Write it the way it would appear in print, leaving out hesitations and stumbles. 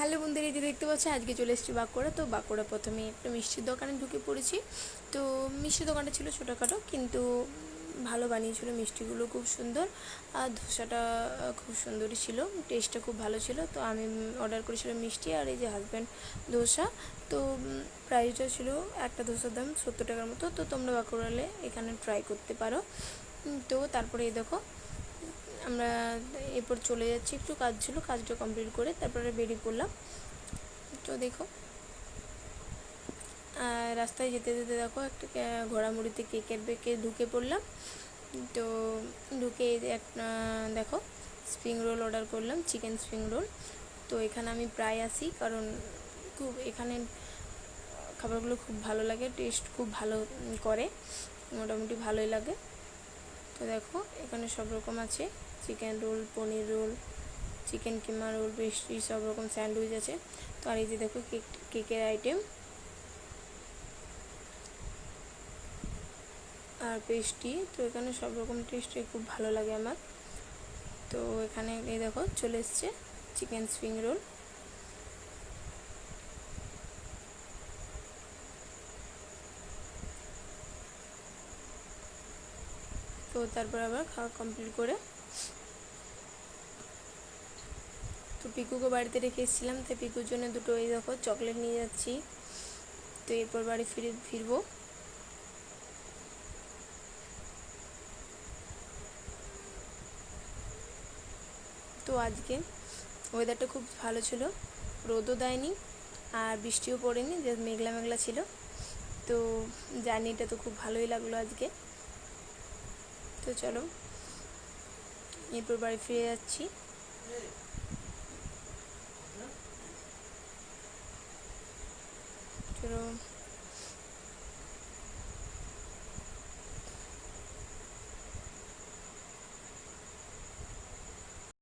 Hello বন্ধুরা, এই যে দেখতে পাচ্ছি আজকে চলে এসেছি বাঁকুড়া। তো বাঁকুড়া প্রথমে একটা মিষ্টির দোকানে ঢুকে পড়েছি। তো মিষ্টির দোকানটা ছিল ছোটোখাটো, কিন্তু ভালো বানিয়েছিল, মিষ্টিগুলো খুব সুন্দর। আর ধোসাটা খুব সুন্দরই ছিল, টেস্টটা খুব ভালো ছিল। তো আমি অর্ডার করেছিলাম মিষ্টি আর এই যে হাজব্যান্ড ধোসা। তো প্রাইসটা ছিল একটা ধোসার দাম 70 টাকার মতো। তো তোমরা বাঁকুড়ালে এখানে ট্রাই করতে পারো। তো তারপরে এই দেখো আমরা এরপর চলে যাচ্ছি, একটু কাজ ছিল, কাজটা কমপ্লিট করে তারপরে বেরিয়ে পড়লাম। তো দেখো রাস্তায় যেতে যেতে দেখো একটা ঘোড়ামুড়িতে কেকের বেকে ঢুকে পড়লাম। তো ঢুকে একটা দেখো স্প্রিং রোল অর্ডার করলাম, চিকেন স্প্রিং রোল। তো এখানে আমি প্রায় আসি, কারণ খুব এখানে খাবারগুলো খুব ভালো লাগে, টেস্ট খুব ভালো করে, মোটামুটি ভালোই লাগে। তো দেখো এখানে সব রকম আছে, চিকেন রোল, পনির রোল, চিকেন কিমা রোল, পেস্ট্রি, সব রকম স্যান্ডউইচ আছে। তো আর এই যে দেখো কেকের আইটেম আর পেস্ট্রি। তো এখানে সব রকম টেস্টই খুব ভালো লাগে আমার। তো এখানে এই দেখো চলে এসছে চিকেন স্প্রিং রোল। তো তারপর আবার খাওয়া কমপ্লিট করে তো পিকুকে বাড়িতে রেখে এসেছিলাম, তো পিকুর জন্য দুটো এই দেখো চকলেট নিয়ে যাচ্ছি। তো এরপর বাড়ি ফিরবো। তো আজকে ওয়েদারটা খুব ভালো ছিল, রোদও দেয়নি আর বৃষ্টিও পড়েনি, যে মেঘলা মেঘলা ছিল। তো জার্নিটা তো খুব ভালোই লাগলো আজকে। তো চলো এরপর বাড়ি ফিরে যাচ্ছি। চলো।